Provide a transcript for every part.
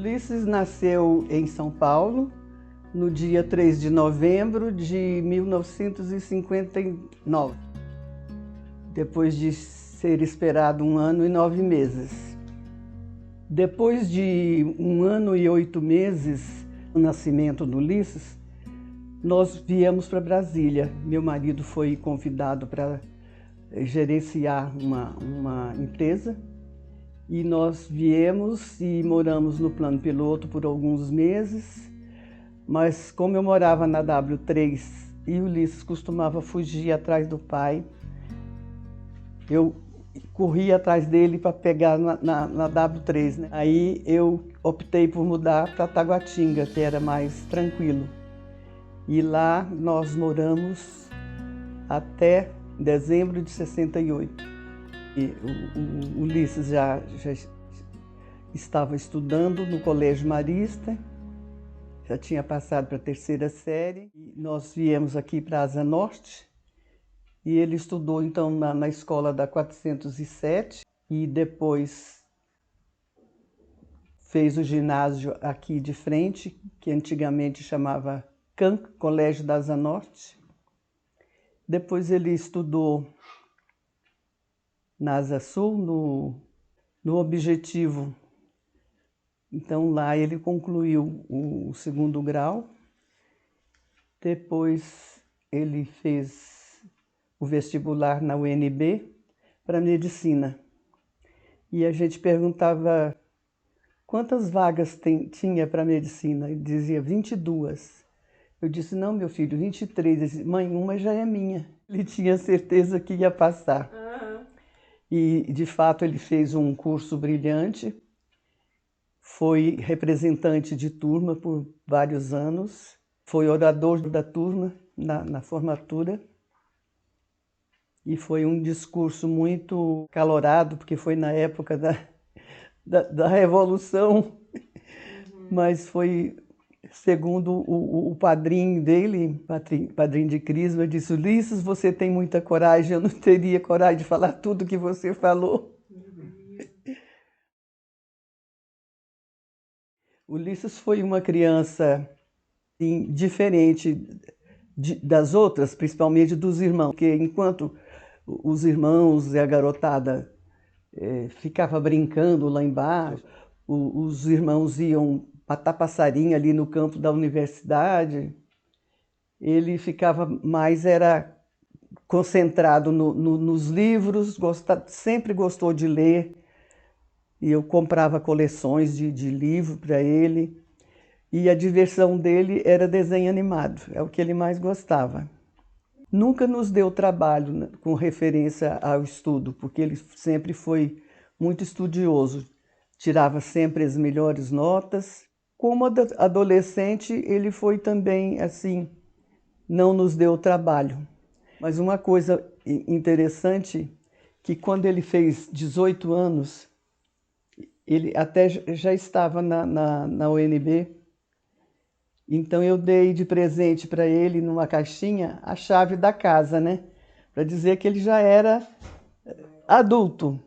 Ulisses nasceu em São Paulo no dia 3 de novembro de 1959, depois de ser esperado 1 ano e 9 meses. Depois de 1 ano e 8 meses do nascimento do Ulisses, nós viemos para Brasília. Meu marido foi convidado para gerenciar uma empresa e nós viemos e moramos no plano piloto por alguns meses, mas como eu morava na W3 e o Ulisses costumava fugir atrás do pai, eu corri atrás dele para pegar na W3, né? Aí eu optei por mudar para Taguatinga, que era mais tranquilo. E lá nós moramos até dezembro de 68. E o Ulisses já estava estudando no Colégio Marista, já tinha passado para a 3ª série. E nós viemos aqui para a Asa Norte e ele estudou então na escola da 407 e depois fez o ginásio aqui de frente, que antigamente chamava CAN, Colégio da Asa Norte. Depois ele estudou na Asa Sul, no Objetivo. Então lá ele concluiu o 2º grau. Depois ele fez o vestibular na UNB para medicina. E a gente perguntava quantas vagas tinha para medicina. Ele dizia 22. Eu disse, não, meu filho, 23. Ele disse, mãe, uma já é minha. Ele tinha certeza que ia passar. E, de fato, ele fez um curso brilhante, foi representante de turma por vários anos, foi orador da turma na formatura e foi um discurso muito calorado, porque foi na época da Revolução, mas foi, segundo o padrinho dele, padrinho de Crisma, disse, Ulisses, você tem muita coragem, eu não teria coragem de falar tudo que você falou. Ulisses foi uma criança diferente das outras, principalmente dos irmãos, porque enquanto os irmãos e a garotada ficava brincando lá embaixo, os irmãos iam matar passarinho ali no campo da universidade, ele ficava mais concentrado nos livros, sempre gostou de ler, e eu comprava coleções de livro para ele, e a diversão dele era desenho animado, é o que ele mais gostava. Nunca nos deu trabalho, né, com referência ao estudo, porque ele sempre foi muito estudioso, tirava sempre as melhores notas. Como adolescente, ele foi também assim, não nos deu trabalho. Mas uma coisa interessante, que quando ele fez 18 anos, ele até já estava na UNB, então eu dei de presente para ele, numa caixinha, a chave da casa, né? Para dizer que ele já era adulto.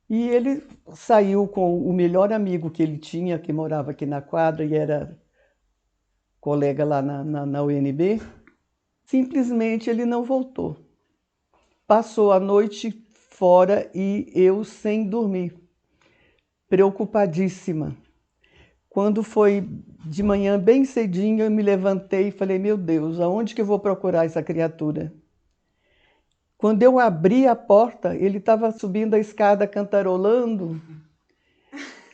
E ele saiu com o melhor amigo que ele tinha, que morava aqui na quadra e era colega lá na UNB. Simplesmente ele não voltou. Passou a noite fora e eu sem dormir, preocupadíssima. Quando foi de manhã, bem cedinho, eu me levantei e falei, meu Deus, aonde que eu vou procurar essa criatura? Quando eu abri a porta, ele estava subindo a escada cantarolando.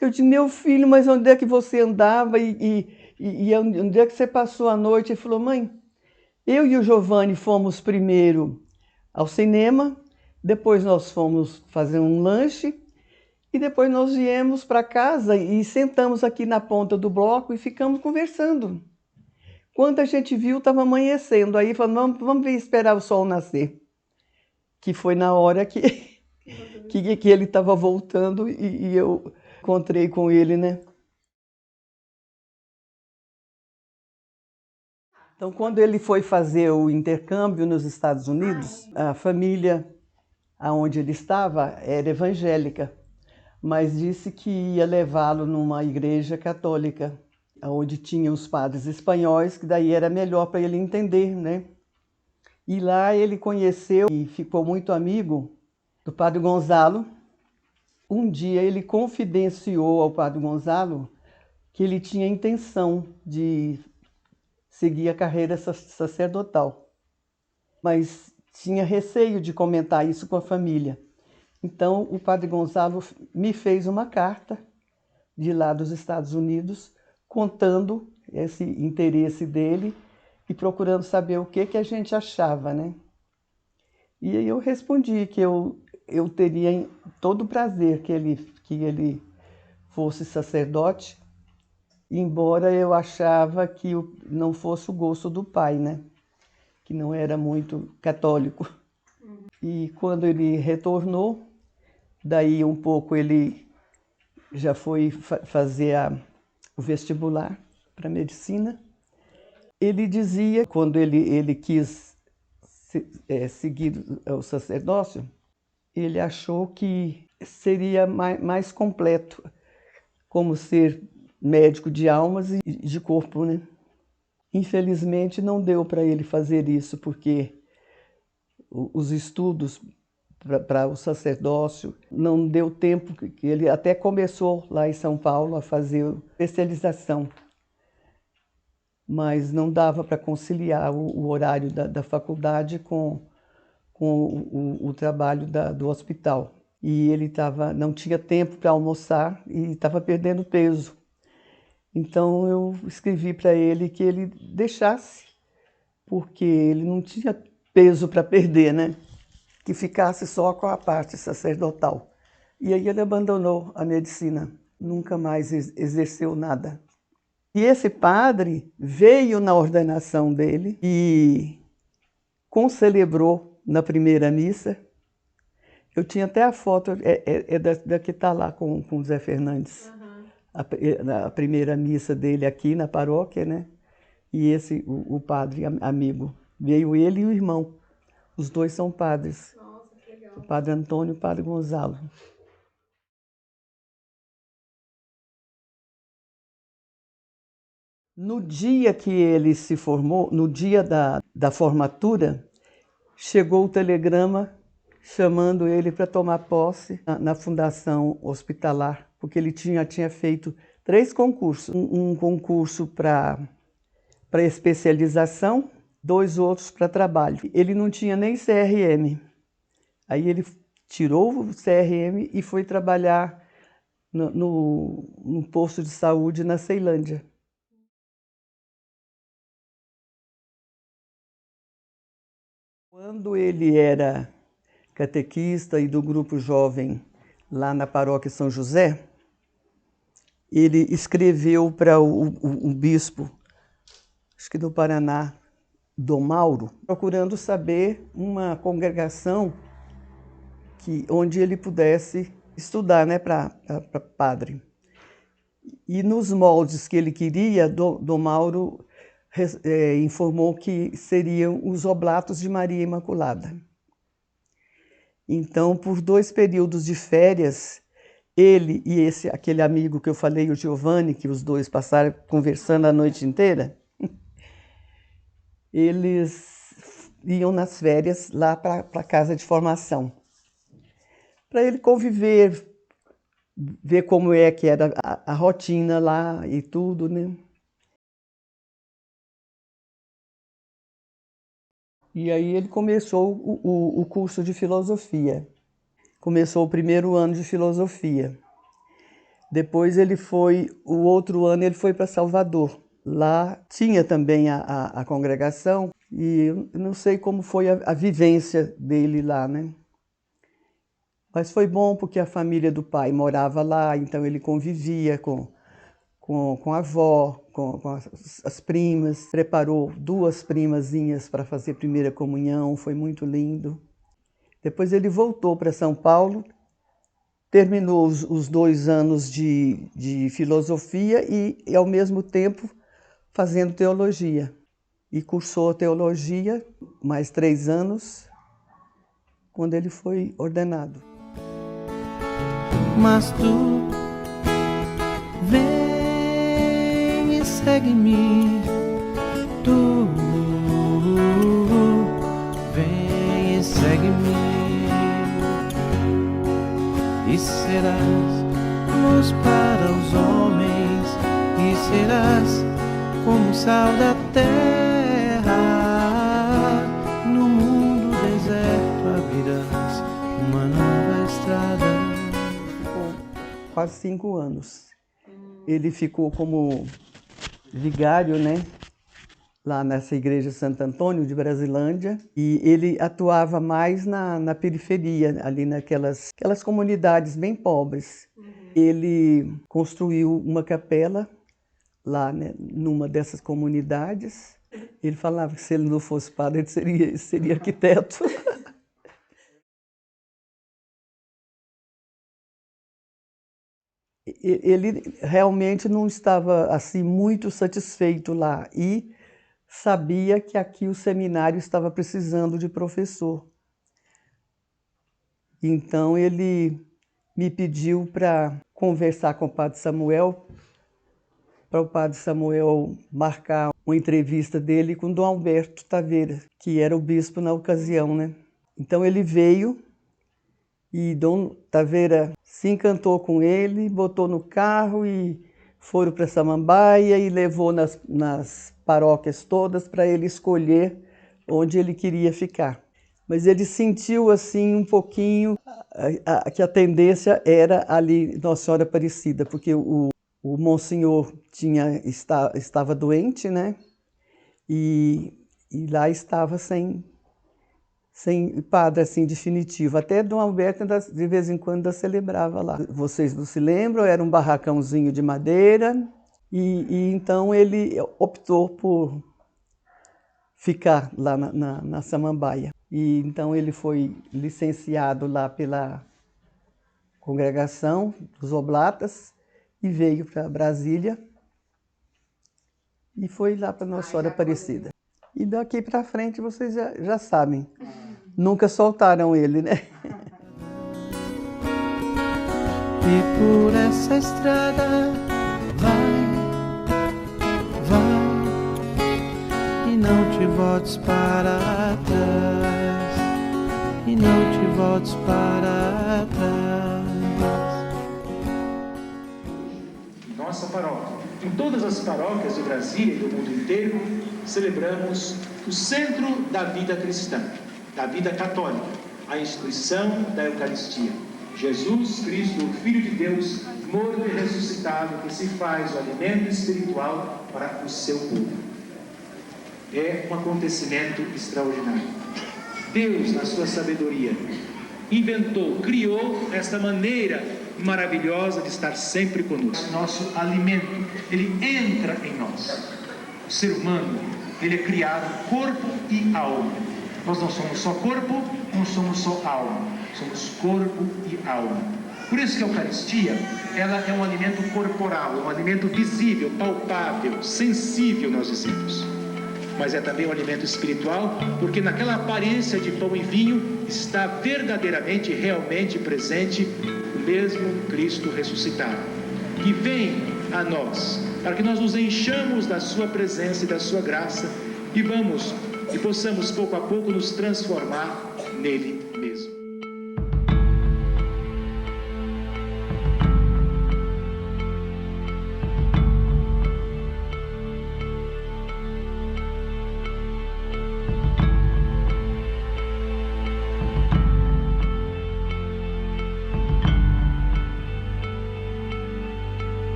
Eu disse, meu filho, mas onde é que você andava e onde é que você passou a noite? Ele falou, mãe, eu e o Giovanni fomos primeiro ao cinema, depois nós fomos fazer um lanche, e depois nós viemos para casa e sentamos aqui na ponta do bloco e ficamos conversando. Quando a gente viu, estava amanhecendo. Aí falamos, vamos esperar o sol nascer. Que foi na hora que ele estava voltando e eu encontrei com ele, né? Então, quando ele foi fazer o intercâmbio nos Estados Unidos, a família onde ele estava era evangélica. mas disse que ia levá-lo numa igreja católica, onde tinha os padres espanhóis, que daí era melhor para ele entender, né? E lá ele conheceu e ficou muito amigo do padre Gonzalo. Um dia ele confidenciou ao padre Gonzalo que ele tinha intenção de seguir a carreira sacerdotal, mas tinha receio de comentar isso com a família. Então o padre Gonzalo me fez uma carta de lá dos Estados Unidos, contando esse interesse dele e procurando saber o que a gente achava, né? E aí eu respondi que eu teria todo o prazer que ele fosse sacerdote, embora eu achava que não fosse o gosto do pai, né? Que não era muito católico. E quando ele retornou, daí um pouco ele já foi fazer o vestibular para medicina. Ele dizia, quando ele quis seguir o sacerdócio, ele achou que seria mais completo como ser médico de almas e de corpo, né? Infelizmente não deu para ele fazer isso, porque os estudos para o sacerdócio não deu tempo, que ele até começou lá em São Paulo a fazer especialização, mas não dava para conciliar o horário da faculdade com o trabalho do hospital. E ele não tinha tempo para almoçar e estava perdendo peso. Então eu escrevi para ele que ele deixasse, porque ele não tinha peso para perder, né? Que ficasse só com a parte sacerdotal. E aí ele abandonou a medicina, nunca mais exerceu nada. E esse padre veio na ordenação dele e concelebrou na primeira missa. Eu tinha até a foto, da que está lá com o Zé Fernandes. Uhum. A primeira missa dele aqui na paróquia, né? E o padre amigo. Veio ele e o irmão. Os dois são padres. Nossa, que legal. O padre Antônio e o padre Gonzalo. No dia que ele se formou, no dia da formatura, chegou o telegrama chamando ele para tomar posse na Fundação Hospitalar, porque ele tinha feito 3 concursos. Um concurso para especialização, 2 outros para trabalho. Ele não tinha nem CRM. Aí ele tirou o CRM e foi trabalhar no posto de saúde na Ceilândia. Quando ele era catequista e do grupo jovem lá na paróquia São José, ele escreveu para o bispo, acho que do Paraná, Dom Mauro, procurando saber uma congregação onde ele pudesse estudar, né, para padre. E nos moldes que ele queria, Dom Mauro informou que seriam os Oblatos de Maria Imaculada. Então, por 2 períodos de férias, ele e aquele amigo que eu falei, o Giovanni, que os dois passaram conversando a noite inteira, eles iam nas férias lá para a casa de formação, para ele conviver, ver como é que era a rotina lá e tudo, né? E aí ele começou o curso de filosofia. Começou o primeiro ano de filosofia. Depois o outro ano ele foi para Salvador. Lá tinha também a congregação e eu não sei como foi a vivência dele lá, né? Mas foi bom porque a família do pai morava lá, então ele convivia com a avó, com as primas, preparou 2 primazinhas para fazer primeira comunhão, foi muito lindo. Depois ele voltou para São Paulo, terminou os 2 anos de filosofia e, ao mesmo tempo, fazendo teologia. E cursou teologia mais 3 anos, quando ele foi ordenado. mas tu vem e segue-me. Tu vem e segue-me, e serás luz para os homens, e serás como o sal da terra. No mundo deserto abrirás uma nova estrada. Ficou quase 5 anos. Ele ficou como vigário, né? Lá nessa igreja Santo Antônio de Brasilândia, e ele atuava mais na periferia, ali naquelas comunidades bem pobres. Ele construiu uma capela lá, né, numa dessas comunidades. Ele falava que se ele não fosse padre, ele seria arquiteto. Ele realmente não estava assim muito satisfeito lá e sabia que aqui o seminário estava precisando de professor. Então ele me pediu para conversar com o padre Samuel, para o padre Samuel marcar uma entrevista dele com Dom Alberto Taveira, que era o bispo na ocasião, né? Então ele veio e Dom Taveira se encantou com ele, botou no carro e foram para Samambaia e levou nas paróquias todas para ele escolher onde ele queria ficar. Mas ele sentiu assim um pouquinho que a tendência era ali Nossa Senhora Aparecida, porque o Monsenhor estava doente, né? E lá estava sem padre assim definitivo. Até Dom Alberto de vez em quando celebrava lá. Vocês não se lembram? Era um barracãozinho de madeira e então ele optou por ficar lá na Samambaia. E então ele foi licenciado lá pela congregação dos Oblatas e veio para Brasília e foi lá para Nossa Senhora Aparecida. E daqui para frente vocês já sabem. Nunca soltaram ele, né? E por essa estrada vai, e não te voltes para trás, e não te voltes para trás. Nossa paróquia, em todas as paróquias de Brasília e do mundo inteiro, celebramos o centro da vida cristã, da vida católica, a instituição da Eucaristia. Jesus Cristo, o Filho de Deus, morto e ressuscitado, que se faz o alimento espiritual para o seu povo. É um acontecimento extraordinário. Deus, na sua sabedoria, inventou, criou esta maneira maravilhosa de estar sempre conosco. Nosso alimento, ele entra em nós. O ser humano, ele é criado corpo e alma. Nós não somos só corpo, não somos só alma. Somos corpo e alma. Por isso que a Eucaristia, ela é um alimento corporal, um alimento visível, palpável, sensível, nós dizemos. Mas é também um alimento espiritual, porque naquela aparência de pão e vinho está verdadeiramente, realmente presente o mesmo Cristo ressuscitado, que vem a nós, para que nós nos enchamos da sua presença e da sua graça e possamos pouco a pouco nos transformar nele.